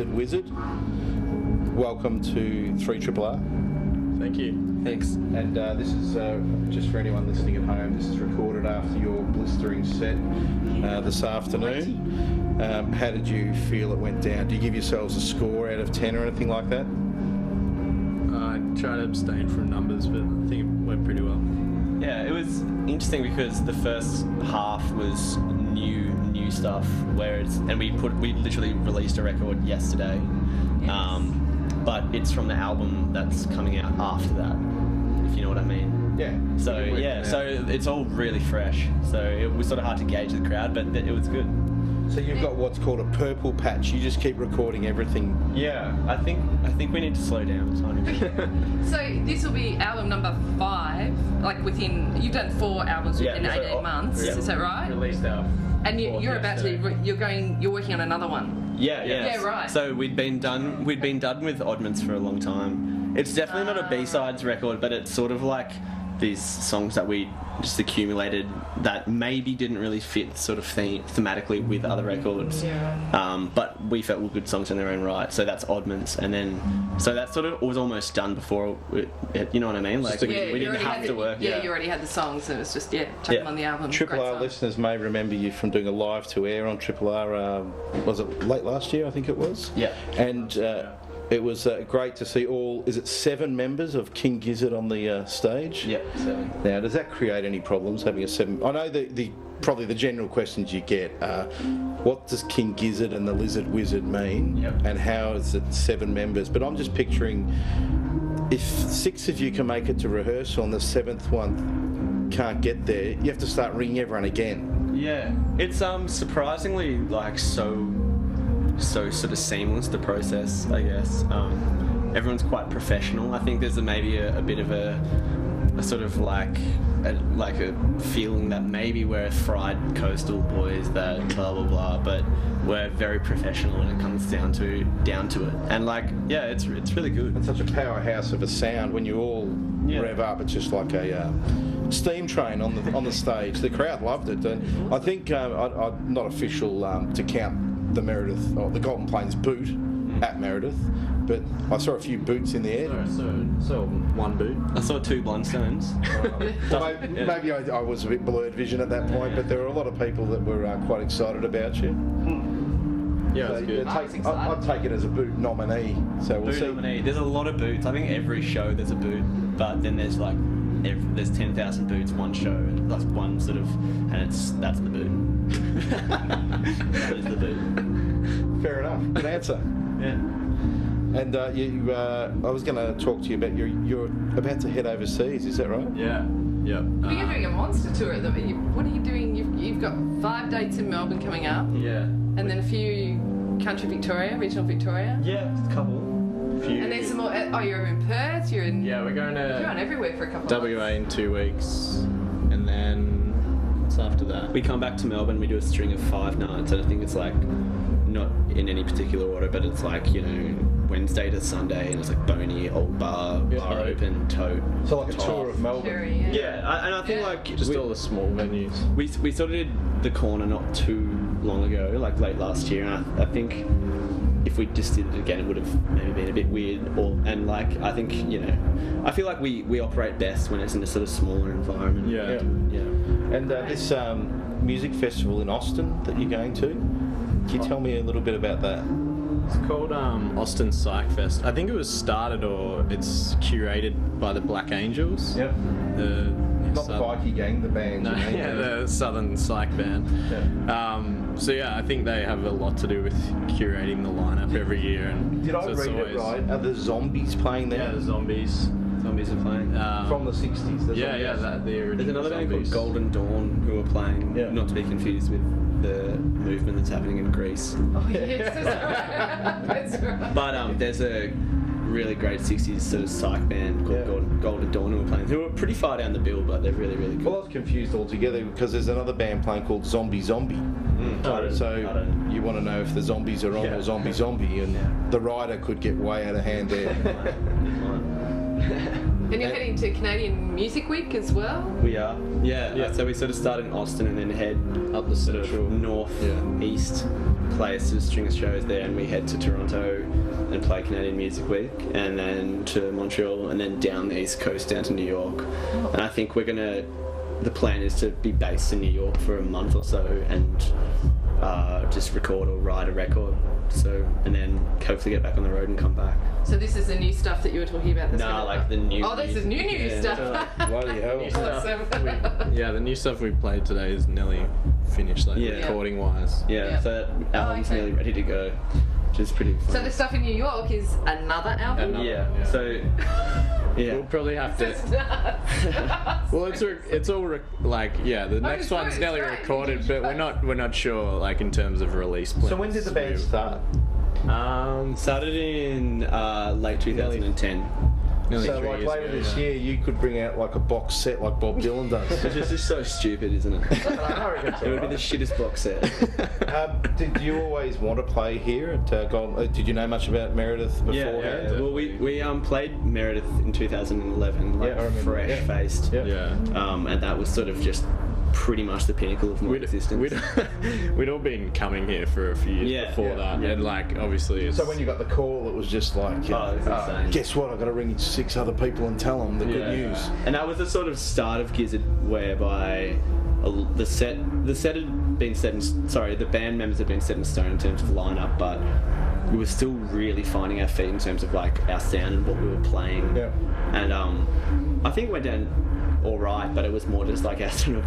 Lizard Wizard. Welcome to 3RRR. Thank you. Thanks. And this is, just for anyone listening at home, this is recorded after your blistering set this afternoon. How did you feel it went down? Do you give yourselves a score out of 10 or anything like that? I try to abstain from numbers, but I think it went pretty well. Yeah, it was interesting because the first half was new stuff, and we literally released a record yesterday, but it's from the album that's coming out after that, if you know what I mean. Yeah. So it's all really fresh. So it was sort of hard to gauge the crowd, but it was good. So you've got what's called a purple patch. You just keep recording everything. Yeah, I think we need to slow down a tiny bit. So this will be album number 5. Like you've done 4 albums within 18 months. Yeah. Is that right? Released our And you're about to you're working on another one. Yeah, right. So we'd been done with Oddments for a long time. It's definitely not a B-sides record, but it's sort of like these songs that we just accumulated that maybe didn't really fit sort of thematically with other records. But we felt were good songs in their own right. So that's Oddments, and then so that sort of was almost done before you know what I mean? Like we didn't have to work. Yeah, you already had the songs, and it was just chuck them on the album. 3RRR listeners may remember you from doing a live to air on 3RRR. Was it late last year? I think it was. Yeah. And it was great to see is it 7 members of King Gizzard on the stage? Yep, 7. Now, does that create any problems having a 7? I know probably the general questions you get are, what does King Gizzard and the Lizard Wizard mean? Yep. And how is it 7 members? But I'm just picturing, if 6 of you can make it to rehearsal and the 7th one can't get there, you have to start ringing everyone again. Yeah, it's surprisingly like so sort of seamless, the process, I guess. Everyone's quite professional. I think there's maybe a bit of a sort of like a feeling that maybe we're fried coastal boys that blah blah blah, but we're very professional when it comes down to it. And it's really good. It's such a powerhouse of a sound when you all rev up. It's just like a steam train on the stage. The crowd loved it. And I think I'm not official to count the Meredith or the Golden Plains boot at Meredith, but I saw a few boots in the air. So 1 boot. I saw 2 Blundstones. Maybe I was a bit blurred vision at that point, but there were a lot of people that were quite excited about you. Yeah, so that's good. I'd take it as a boot nominee. So we'll see. Nominee. There's a lot of boots. I think every show there's a boot, but then there's there's 10,000 boots one show, and that's one sort of, and that's the boot. That is the boot. Fair enough. Good answer. Yeah. And I was going to talk to you about you're about to head overseas. Is that right? Yeah. Yep. Well, you're doing a monster tour at the moment. What are you doing? You've got 5 dates in Melbourne coming up. Yeah. And then a few country Victoria, regional Victoria. Yeah, a couple. And then some more. You're in Perth. You're in. Yeah, we're going to. You're on everywhere for a couple of WA months. in 2 weeks, and then what's after that? We come back to Melbourne. We do a string of 5 nights, and I think it's like not in any particular order, but it's like Wednesday to Sunday, and it's like Boney, Old Bar, Bar Open, Tote. So like a tour of Melbourne. Sherry, Yeah, and I think Just all the small venues. We sort of did the Corner not too long ago, like late last year, and I think if we just did it again, it would have maybe been a bit weird. I think I feel like we operate best when it's in a sort of smaller environment. Yeah. And this music festival in Austin that you're going to, can you tell me a little bit about that? It's called Austin Psych Fest. I think it was started or it's curated by the Black Angels. Yep. Not the Bikie Gang, the band. No, the Southern Psych band. Yeah. I think they have a lot to do with curating the lineup every year. And Did I read it right? Are the Zombies playing there? Yeah, the Zombies. Zombies are playing. From the 60s. The the original. There's another band called Zombies. Golden Dawn who are playing, not to be confused with the movement that's happening in Greece. Oh, yes, that's right. But there's a really great 60s sort of psych band called Golden Dawn who are playing, who are pretty far down the bill, but they're really, really cool. Well, I was confused altogether because there's another band playing called Zombie. So you want to know if the zombies are on or Zombie, and the rider could get way out of hand there. And you're heading to Canadian Music Week as well? We are. Yeah. So we sort of start in Austin and then head up the sort of north, east, play a string of shows there, and we head to Toronto and play Canadian Music Week, and then to Montreal, and then down the East Coast down to New York. And I think the plan is to be based in New York for a month or so and just record or write a record. So, and then hopefully get back on the road and come back. So this is the new stuff that you were talking about? No, like the new... Oh, this is new stuff. Bloody hell. New stuff. The new stuff we played today is nearly finished, like recording wise. So that album's nearly ready to go, which is pretty fun. So the stuff in New York is another album? So... We'll probably have to. Well, it's all the next one's nearly recorded, but we're not sure like in terms of release plans. So when did the band start? Started in late 2010. So like later this year, you could bring out like a box set like Bob Dylan does. Which is just so stupid, isn't it? It would be the shittest box set. Did you always want to play here at Golden? Did you know much about Meredith beforehand? Yeah. Well, we played Meredith in 2011, fresh-faced. And that was sort of just pretty much the pinnacle of my existence. We'd all been coming here for a few years before that, and like obviously. So when you got the call, it was just like, insane. Guess what? I've got to ring 6 other people and tell them the good news. And that was the sort of start of Gizzard, whereby the set had been set in. Sorry, the band members had been set in stone in terms of lineup, but we were still really finding our feet in terms of like our sound and what we were playing. Yeah. And I think it went down all right, but it was more just like our sort of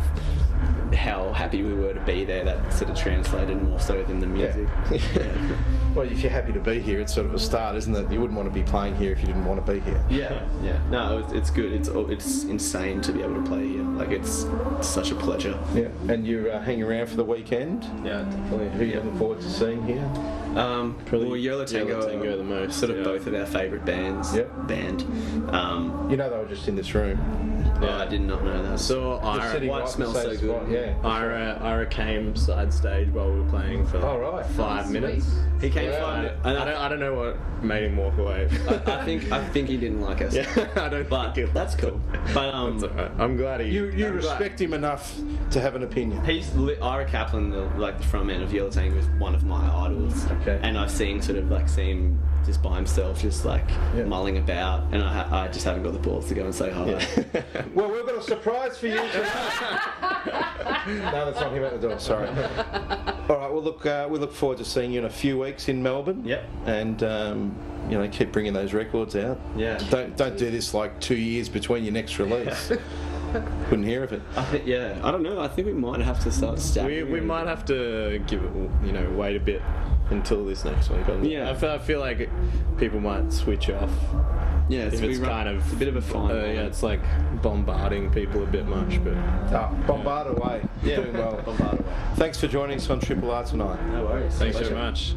how happy we were to be there that sort of translated more so than the music. Well, if you're happy to be here, it's sort of a start, isn't it? You wouldn't want to be playing here if you didn't want to be here. No, it's good. It's insane to be able to play here. Like it's such a pleasure. Yeah. And you're hanging around for the weekend? Yeah, definitely. Who are you looking forward to seeing here? Probably Yolo Tango the most. Sort of both of our favourite bands. Band. You know they were just in this room. I did not know that. So White smells so good. Ira came side stage while we were playing for 5 minutes. He came I don't know what made him walk away. I think he didn't like us. I don't think it. That's cool. But I'm glad he. You respect him enough to have an opinion. Ira Kaplan, the frontman of Yellow Tango, was one of my idols. Okay. And I've seen him just by himself, just like mulling about, and I just haven't got the balls to go and say hi. Yeah. Well, we've got a surprise for you tonight. No, that's not him at the door. Sorry. All right. Well, look, we look forward to seeing you in a few weeks in Melbourne. Yep. And keep bringing those records out. Yeah. Don't do this like 2 years between your next release. Couldn't hear of it. I don't know. I think we might have to start stacking. We might have to give it, wait a bit until this next one comes. Yeah. I feel like people might switch off. Yeah, it's kind of a bit of a fine line. It's like bombarding people a bit much, but bombard away. You're doing well. Bombard away. Thanks for joining us on Triple R tonight. No worries. Thanks so much.